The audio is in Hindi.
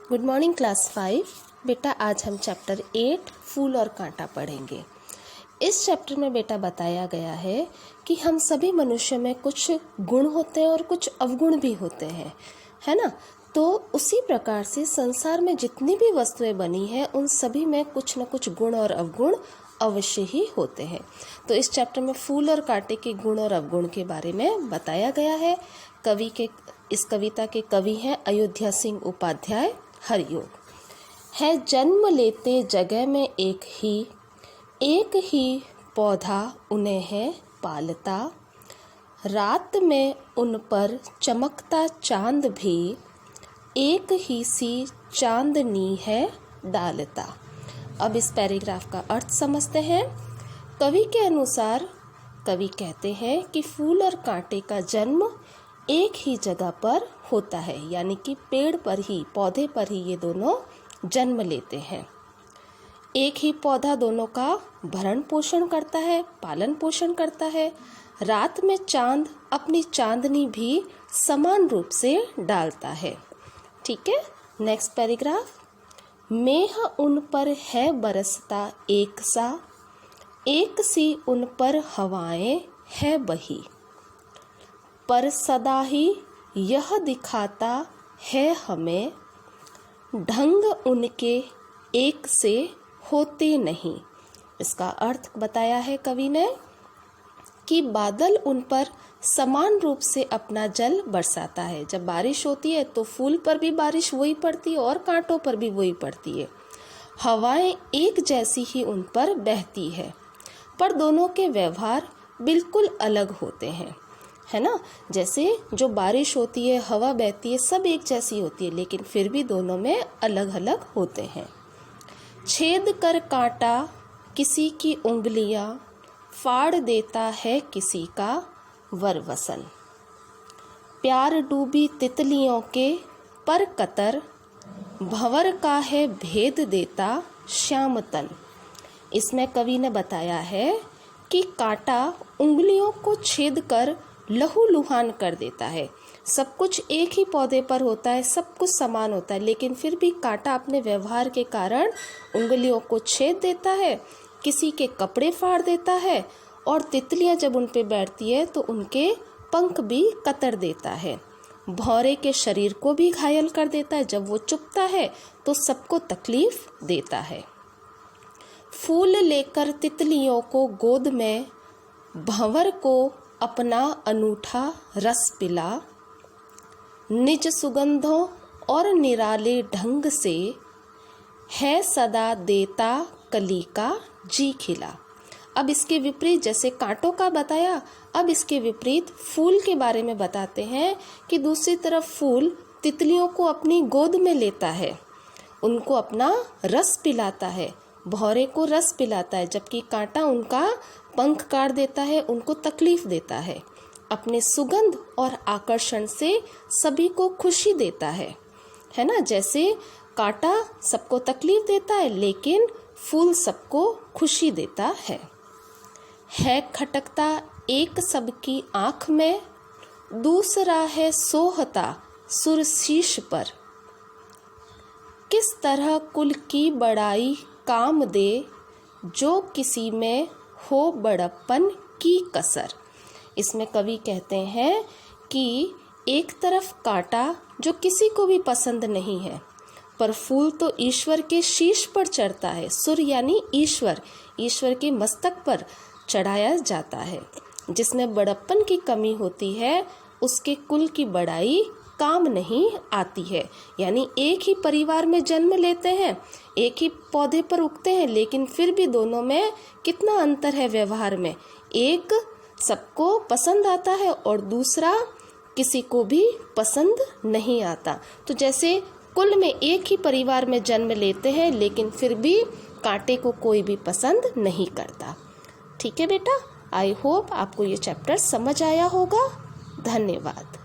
Good morning class 5। बेटा आज हम चैप्टर 8 फूल और कांटा पढ़ेंगे। इस चैप्टर में बेटा बताया गया है कि हम सभी मनुष्यों में कुछ गुण होते हैं और कुछ अवगुण भी होते हैं, है ना। तो उसी प्रकार से संसार में जितनी भी वस्तुएं बनी हैं उन सभी में कुछ न कुछ गुण और अवगुण अवश्य ही होते हैं। तो इस चैप्टर में फूल और कांटे के गुण और अवगुण के बारे में बताया गया है। इस कविता के कवि हैं अयोध्या सिंह उपाध्याय हरियोग। है जन्म लेते जगह में एक ही पौधा उन्हें है पालता, रात में उन पर चमकता चांद भी एक ही सी चांदनी है डालता। अब इस पैराग्राफ का अर्थ समझते हैं। कवि के अनुसार कवि कहते हैं कि फूल और कांटे का जन्म एक ही जगह पर होता है, यानी कि पेड़ पर ही, पौधे पर ही ये दोनों जन्म लेते हैं। एक ही पौधा दोनों का भरण पोषण करता है, पालन पोषण करता है। रात में चांद अपनी चांदनी भी समान रूप से डालता है। ठीक है, नेक्स्ट पैराग्राफ। मेह उन पर है बरसता एक सी उन पर हवाएं है बही, पर सदा ही यह दिखाता है हमें ढंग उनके एक से होते नहीं। इसका अर्थ बताया है कवि ने कि बादल उन पर समान रूप से अपना जल बरसाता है। जब बारिश होती है तो फूल पर भी बारिश वही पड़ती है और कांटों पर भी वही पड़ती है। हवाएं एक जैसी ही उन पर बहती है, पर दोनों के व्यवहार बिल्कुल अलग होते हैं, है ना। जैसे जो बारिश होती है, हवा बहती है, सब एक जैसी होती है, लेकिन फिर भी दोनों में अलग अलग होते हैं। छेद कर कांटा किसी की उंगलियां फाड़ देता है किसी का वरवसन, प्यार डूबी तितलियों के पर कतर भंवर का है भेद देता श्याम तन। इसमें कवि ने बताया है कि कांटा उंगलियों को छेद कर लहूलुहान कर देता है। सब कुछ एक ही पौधे पर होता है, सब कुछ समान होता है, लेकिन फिर भी कांटा अपने व्यवहार के कारण उंगलियों को छेद देता है, किसी के कपड़े फाड़ देता है, और तितलियां जब उन पे बैठती है तो उनके पंख भी कतर देता है। भौरे के शरीर को भी घायल कर देता है, जब वो चुभता है तो सबको तकलीफ देता है। फूल लेकर तितलियों को गोद में भंवर को अपना अनूठा रस पिला, निज सुगंधों और निराले ढंग से है सदा देता कली का जी खिला। अब इसके विपरीत, जैसे कांटों का बताया, अब इसके विपरीत फूल के बारे में बताते हैं कि दूसरी तरफ फूल तितलियों को अपनी गोद में लेता है, उनको अपना रस पिलाता है, भौरे को रस पिलाता है, जबकि कांटा उनका पंख काट देता है, उनको तकलीफ देता है। अपने सुगंध और आकर्षण से सभी को खुशी देता है ना। जैसे कांटा सबको तकलीफ देता है, लेकिन फूल सबको खुशी देता है खटकता एक सबकी आंख में, दूसरा है सोहता सुरशीश पर, किस तरह कुल की बड़ाई काम दे, जो किसी में हो बड़प्पन की कसर। इसमें कवि कहते हैं कि एक तरफ कांटा जो किसी को भी पसंद नहीं है, पर फूल तो ईश्वर के शीश पर चढ़ता है। सुर यानी ईश्वर के मस्तक पर चढ़ाया जाता है। जिसमें बड़प्पन की कमी होती है उसके कुल की बड़ाई काम नहीं आती है। यानी एक ही परिवार में जन्म लेते हैं, एक ही पौधे पर उगते हैं, लेकिन फिर भी दोनों में कितना अंतर है व्यवहार में। एक सबको पसंद आता है और दूसरा किसी को भी पसंद नहीं आता। तो जैसे कुल में एक ही परिवार में जन्म लेते हैं, लेकिन फिर भी कांटे को कोई भी पसंद नहीं करता। ठीक है बेटा, आई होप आपको ये चैप्टर समझ आया होगा। धन्यवाद।